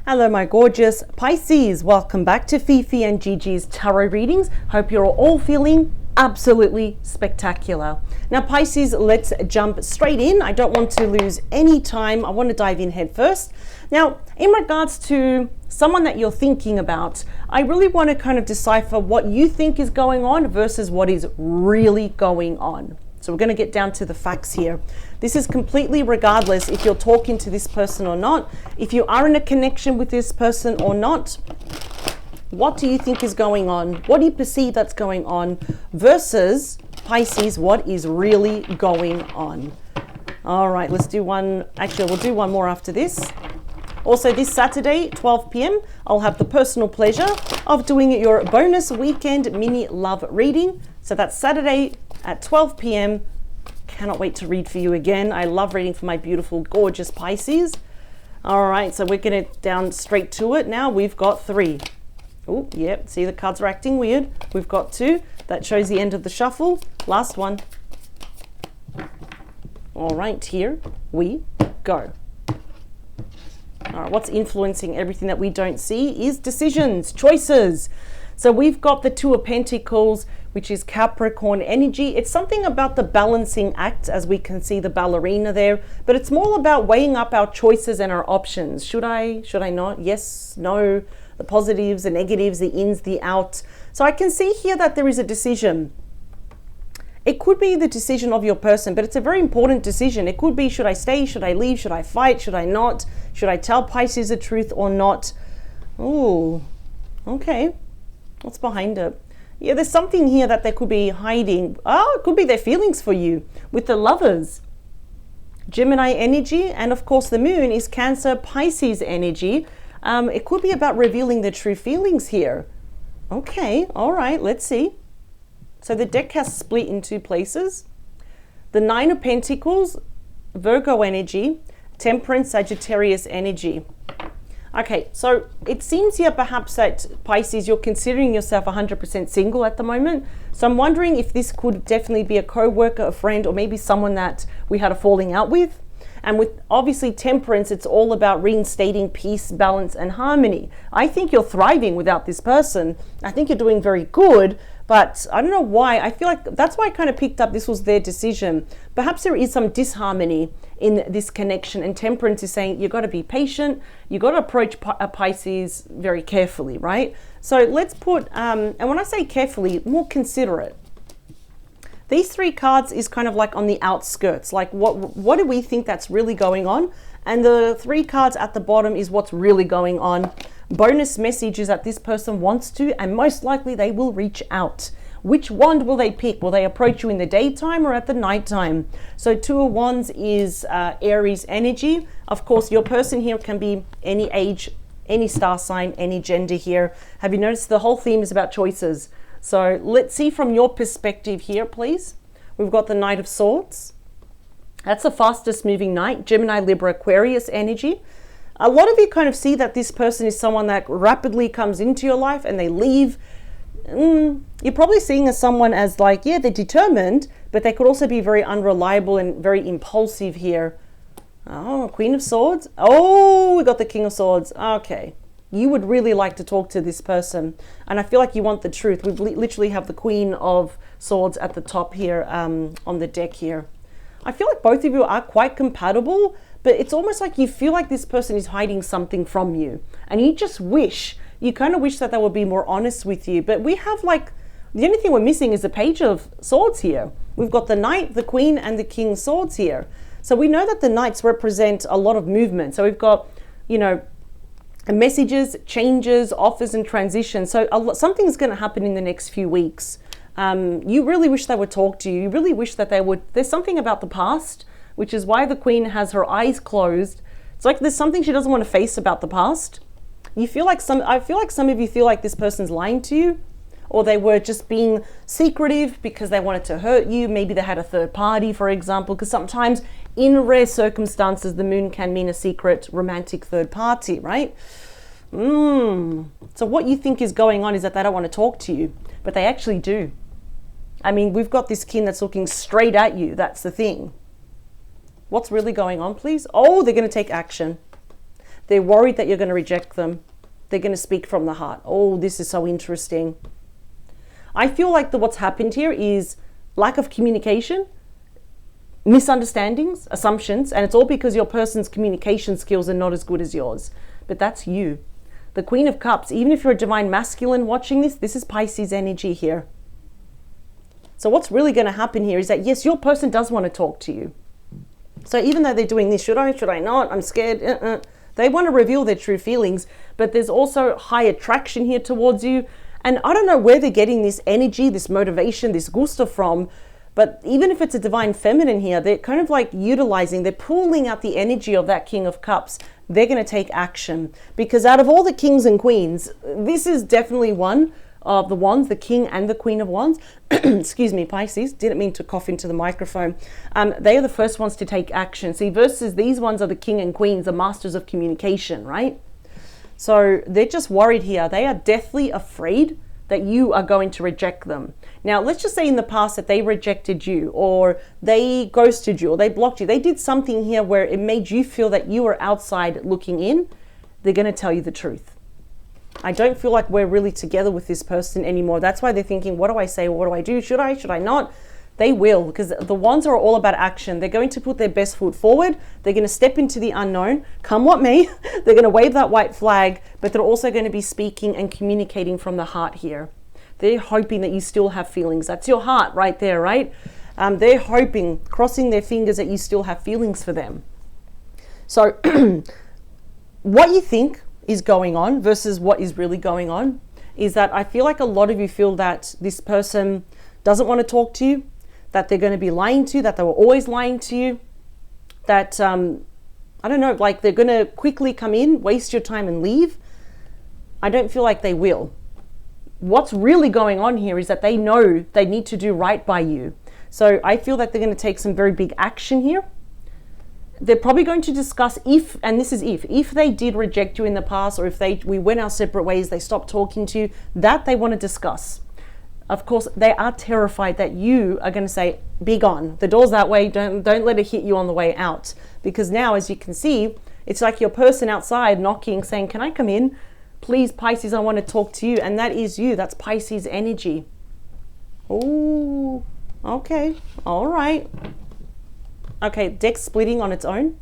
Hello my gorgeous Pisces, welcome back to Fifi and Gigi's tarot readings. Hope you're all feeling absolutely spectacular. Now Pisces, let's jump straight in. I don't want to lose any time. I want to dive in head first. Now in regards to someone that you're thinking about, I really want to kind of decipher what you think is going on versus what is really going on. So we're going to get down to the facts here. This is completely regardless if you're talking to this person or not, if you are in a connection with this person or not. What do you think is going on? What do you perceive that's going on versus Pisces, what is really going on? All right, let's do one. Actually, we'll do one more after this. Also this Saturday, 12 p.m, I'll have the personal pleasure of doing your bonus weekend mini love reading. So that's Saturday at 12 p.m. Cannot wait to read for you again. I love reading for my beautiful, gorgeous Pisces. All right, so we're going to down straight to it now. We've got 3. Oh, yep. See, the cards are acting weird. We've got 2. That shows the end of the shuffle. Last one. All right, here we go. All right, what's influencing everything that we don't see is decisions, choices. So we've got the 2 of Pentacles, which is Capricorn energy. It's something about the balancing act, as we can see the ballerina there, but it's more about weighing up our choices and our options. Should I not? Yes, no, the positives, the negatives, the ins, the outs. So I can see here that there is a decision. It could be the decision of your person, but it's a very important decision. It could be, should I stay? Should I leave? Should I fight? Should I not? Should I tell Pisces the truth or not? Oh, okay. What's behind it? Yeah, there's something here that they could be hiding. Oh, it could be their feelings for you with the Lovers. Gemini energy, and of course the moon is Cancer Pisces energy. It could be about revealing their true feelings here. Okay, all right, let's see. So the deck has split in 2 places. The 9 of Pentacles, Virgo energy, Temperance, Sagittarius energy. Okay, so it seems here perhaps that Pisces, you're considering yourself 100% single at the moment. So I'm wondering if this could definitely be a co-worker, a friend, or maybe someone that we had a falling out with. And with obviously Temperance, it's all about reinstating peace, balance, and harmony. I think you're thriving without this person. I think you're doing very good, but I don't know why. I feel like that's why I kind of picked up this was their decision. Perhaps there is some disharmony in this connection, and Temperance is saying you got to be patient, you got to approach a Pisces very carefully, right? So let's put and when I say carefully, more considerate. These 3 cards is kind of like on the outskirts, like what do we think that's really going on, and the 3 cards at the bottom is what's really going on. Bonus message is that this person wants to, and most likely they will reach out. Which wand will they pick? Will they approach you in the daytime or at the nighttime? So 2 of Wands is Aries energy. Of course, your person here can be any age, any star sign, any gender here. Have you noticed the whole theme is about choices? So let's see from your perspective here, please. We've got the Knight of Swords. That's the fastest moving knight, Gemini, Libra, Aquarius energy. A lot of you kind of see that this person is someone that rapidly comes into your life and they leave. You're probably seeing as someone as like, yeah, they're determined, but they could also be very unreliable and very impulsive here. Oh, Queen of Swords. Oh, we got the King of Swords. Okay. You would really like to talk to this person. And I feel like you want the truth. We literally have the Queen of Swords at the top here on the deck here. I feel like both of you are quite compatible, but it's almost like you feel like this person is hiding something from you. And you just wish, you kind of wish that they would be more honest with you. But we have like, the only thing we're missing is the Page of Swords here. We've got the Knight, the Queen, and the King of Swords here. So we know that the Knights represent a lot of movement. So we've got, you know, messages, changes, offers, and transitions. So something's going to happen in the next few weeks. You really wish they would talk to you. You really wish that they would. There's something about the past, which is why the Queen has her eyes closed. It's like there's something she doesn't want to face about the past. I feel like some of you feel like this person's lying to you, or they were just being secretive because they wanted to hurt you. Maybe they had a third party, for example, because sometimes in rare circumstances, the moon can mean a secret romantic third party, right? So what you think is going on is that they don't want to talk to you, but they actually do. I mean, we've got this king that's looking straight at you. That's the thing. What's really going on, please? Oh, they're going to take action. They're worried that you're going to reject them. They're going to speak from the heart. Oh, this is so interesting. I feel like what's happened here is lack of communication, misunderstandings, assumptions, and it's all because your person's communication skills are not as good as yours. But that's you. The Queen of Cups, even if you're a divine masculine watching this is Pisces energy here. So what's really going to happen here is that, yes, your person does want to talk to you. So even though they're doing this, should I not? I'm scared. They want to reveal their true feelings, but there's also high attraction here towards you. And I don't know where they're getting this energy, this motivation, this gusto from, but even if it's a divine feminine here, they're kind of like utilizing, they're pulling out the energy of that King of Cups. They're going to take action, because out of all the kings and queens, this is definitely one of the wands, the King and the Queen of Wands. Excuse me, Pisces, didn't mean to cough into the microphone. They are the first ones to take action. See, versus these ones are the King and Queens, the masters of communication, right? So they're just worried here. They are deathly afraid that you are going to reject them. Now, let's just say in the past that they rejected you, or they ghosted you, or they blocked you. They did something here where it made you feel that you were outside looking in. They're going to tell you the truth. I don't feel like we're really together with this person anymore. That's why they're thinking, what do I say? What do I do? Should I not? They will, because the wands are all about action. They're going to put their best foot forward. They're going to step into the unknown, come what may. They're going to wave that white flag, but they're also going to be speaking and communicating from the heart here. They're hoping that you still have feelings. That's your heart right there, right? They're hoping, crossing their fingers, that you still have feelings for them. So what you think is going on versus what is really going on is that I feel like a lot of you feel that this person doesn't want to talk to you, that they're going to be lying to you, that they were always lying to you, that, I don't know, like they're going to quickly come in, waste your time and leave. I don't feel like they will. What's really going on here is that they know they need to do right by you. So I feel that they're going to take some very big action here. They're probably going to discuss if, and this is if they did reject you in the past, or if we went our separate ways, they stopped talking to you, that they want to discuss. Of course, they are terrified that you are going to say, be gone. The door's that way. Don't let it hit you on the way out. Because now, as you can see, it's like your person outside knocking, saying, can I come in? Please, Pisces, I want to talk to you. And that is you. That's Pisces energy. Oh, okay. All right. Okay, deck splitting on its own.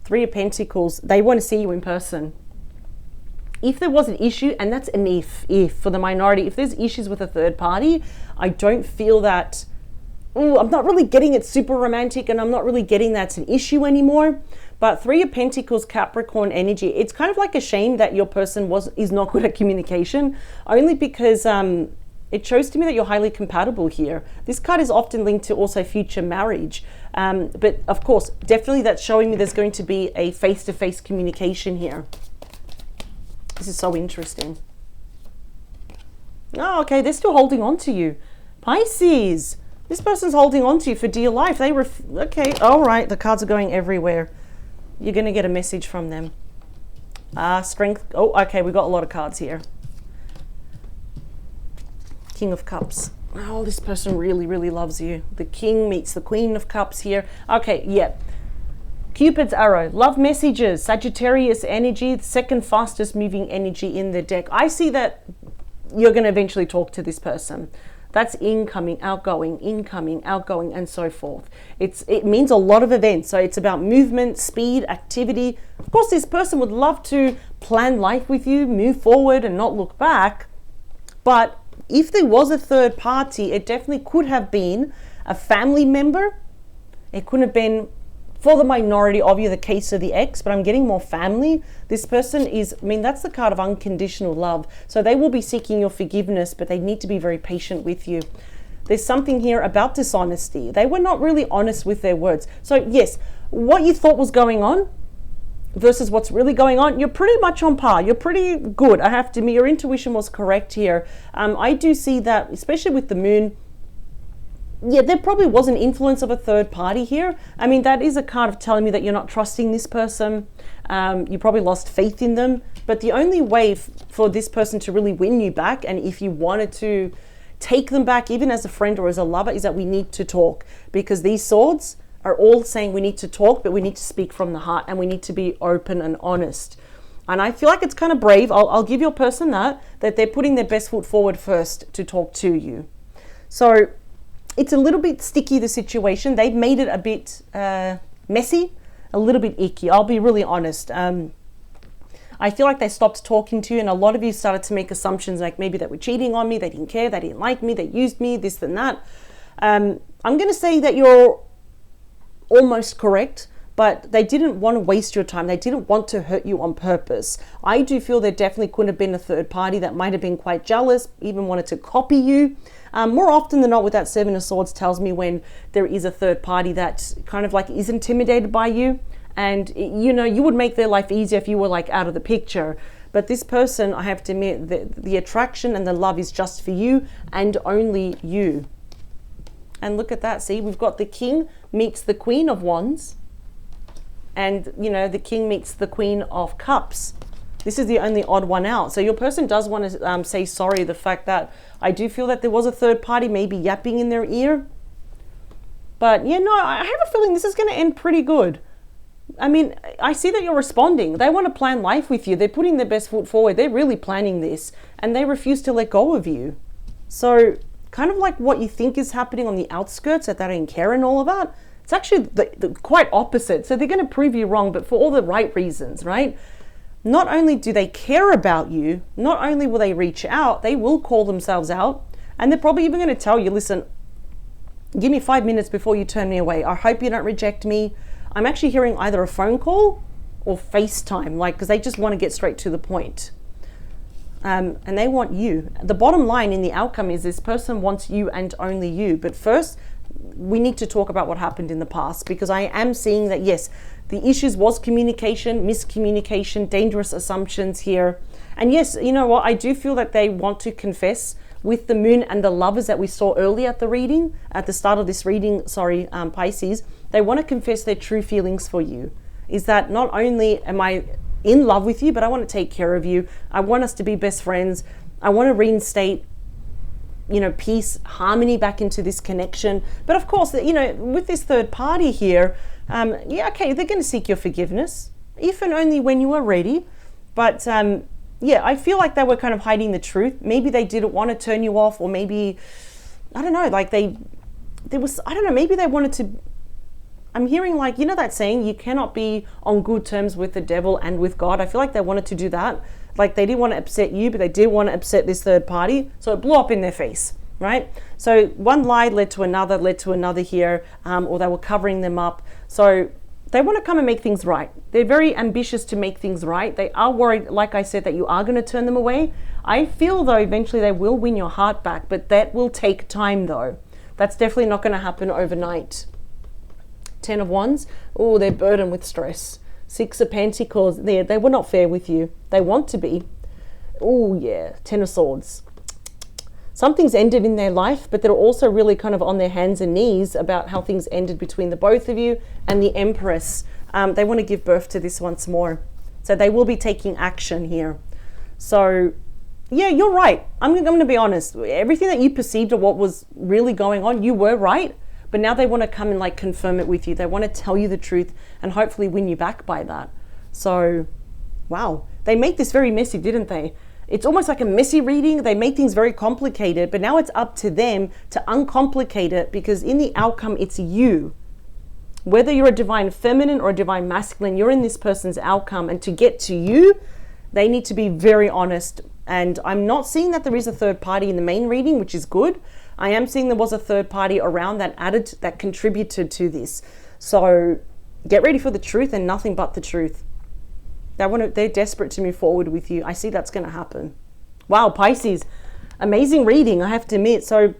3 of Pentacles. They want to see you in person. If there was an issue, and that's an if for the minority, if there's issues with a third party, I don't feel that, I'm not really getting it super romantic, and I'm not really getting that's an issue anymore. But 3 of Pentacles, Capricorn energy, it's kind of like a shame that your person is not good at communication, only because it shows to me that you're highly compatible here. This card is often linked to also future marriage. But of course, definitely that's showing me there's going to be a face-to-face communication here. This is so interesting. Oh, okay, they're still holding on to you. Pisces, this person's holding on to you for dear life. Okay, all right, the cards are going everywhere. You're going to get a message from them. Strength. Oh, okay, we've got a lot of cards here. King of Cups. Oh, this person really, really loves you. The King meets the Queen of Cups here. Okay, yeah. Cupid's arrow, love messages, Sagittarius energy, the second fastest moving energy in the deck. I see that you're going to eventually talk to this person. That's incoming, outgoing, and so forth. It means a lot of events. So it's about movement, speed, activity. Of course, this person would love to plan life with you, move forward and not look back. But if there was a third party, it definitely could have been a family member. It couldn't have been, for the minority of you, the case of the ex, but I'm getting more family. This person is, that's the card of unconditional love. So they will be seeking your forgiveness, but they need to be very patient with you. There's something here about dishonesty. They were not really honest with their words. So yes, what you thought was going on versus what's really going on, you're pretty much on par. You're pretty good. I have to admit, your intuition was correct here. I do see that, especially with the moon, yeah, there probably was an influence of a third party here. That is a card of telling me that you're not trusting this person. You probably lost faith in them. But the only way for this person to really win you back, and if you wanted to take them back, even as a friend or as a lover, is that we need to talk. Because these swords are all saying we need to talk, but we need to speak from the heart and we need to be open and honest. And I feel like it's kind of brave. I'll give your person that they're putting their best foot forward first to talk to you. So it's a little bit sticky, the situation. They've made it a bit messy, a little bit icky. I'll be really honest. I feel like they stopped talking to you, and a lot of you started to make assumptions like maybe they were cheating on me, they didn't care, they didn't like me, they used me, this and that. I'm going to say that you're almost correct, but they didn't want to waste your time. They didn't want to hurt you on purpose. I do feel there definitely could have been a third party that might have been quite jealous, even wanted to copy you. More often than not with that Seven of Swords tells me when there is a third party that kind of like is intimidated by you. And, you know, you would make their life easier if you were like out of the picture. But this person, I have to admit, the attraction and the love is just for you and only you. And look at that. See, we've got the King meets the Queen of Wands. And, you know, the King meets the Queen of Cups. This is the only odd one out. So your person does want to say sorry. The fact that I do feel that there was a third party maybe yapping in their ear. But, yeah, no, I have a feeling this is going to end pretty good. I mean, I see that you're responding. They want to plan life with you. They're putting their best foot forward. They're really planning this. And they refuse to let go of you. So kind of like what you think is happening on the outskirts, that they don't care and all of that. It's actually the quite opposite. So they're going to prove you wrong, but for all the right reasons, right? Not only do they care about you, not only will they reach out, they will call themselves out. And they're probably even going to tell you, listen, give me 5 minutes before you turn me away. I hope you don't reject me. I'm actually hearing either a phone call or FaceTime, like, because they just want to get straight to the point. And they want you. The bottom line in the outcome is this person wants you and only you. But first, we need to talk about what happened in the past, because I am seeing that, yes, the issues was communication, miscommunication, dangerous assumptions here. And yes, you know what? I do feel that they want to confess with the Moon and the Lovers that we saw earlier at the reading, at the start of this reading, Pisces. They want to confess their true feelings for you. Is that not only am I in love with you, but I want to take care of you. I want us to be best friends. I want to reinstate, you know, peace, harmony back into this connection. But of course, you know, with this third party here, yeah, okay, they're going to seek your forgiveness, if and only when you are ready. But yeah, I feel like they were kind of hiding the truth. Maybe they didn't want to turn you off, or maybe, I don't know, like there was, I don't know, maybe they wanted to, I'm hearing like, you know that saying, you cannot be on good terms with the devil and with God. I feel like they wanted to do that. Like they didn't want to upset you, but they did want to upset this third party. So it blew up in their face, right? So one lie led to another here, or they were covering them up. So they want to come and make things right. They're very ambitious to make things right. They are worried, like I said, that you are going to turn them away. I feel though, eventually they will win your heart back, but that will take time though. That's definitely not going to happen overnight. 10 of Wands, oh, they're burdened with stress. 6 of Pentacles, they were not fair with you. They want to be. Oh yeah, 10 of Swords. Something's ended in their life, but they're also really kind of on their hands and knees about how things ended between the both of you. And the Empress, they want to give birth to this once more. So they will be taking action here. So yeah, you're right. I'm going to be honest. Everything that you perceived of what was really going on, you were right. But now they want to come and like confirm it with you. They want to tell you the truth and hopefully win you back by that. So, wow. They made this very messy, didn't they? It's almost like a messy reading. They made things very complicated, but now it's up to them to uncomplicate it, because in the outcome, it's you. Whether you're a divine feminine or a divine masculine, you're in this person's outcome. And to get to you, they need to be very honest. And I'm not seeing that there is a third party in the main reading, which is good. I am seeing there was a third party around that contributed to this. So get ready for the truth and nothing but the truth. They're desperate to move forward with you. I see that's going to happen. Wow, Pisces, amazing reading, I have to admit. So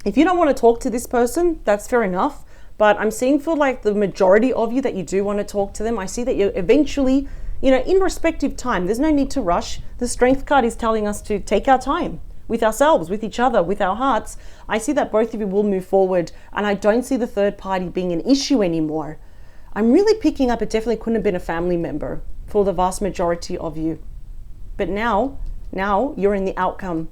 if you don't want to talk to this person, that's fair enough. But I'm seeing for like the majority of you that you do want to talk to them. I see that you're eventually, you know, in respective time. There's no need to rush. The Strength card is telling us to take our time with ourselves, with each other, with our hearts. I see that both of you will move forward, and I don't see the third party being an issue anymore. I'm really picking up it definitely couldn't have been a family member for the vast majority of you. But now you're in the outcome.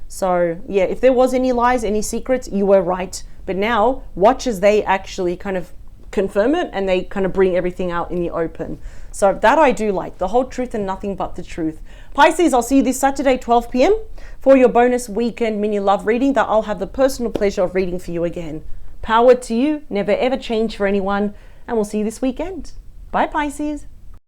So yeah, if there was any lies, any secrets, you were right. But now watch as they actually kind of confirm it, and they kind of bring everything out in the open. So that I do like, the whole truth and nothing but the truth. Pisces, I'll see you this Saturday, 12 p.m. for your bonus weekend mini love reading that I'll have the personal pleasure of reading for you again. Power to you, never ever change for anyone, and we'll see you this weekend. Bye, Pisces.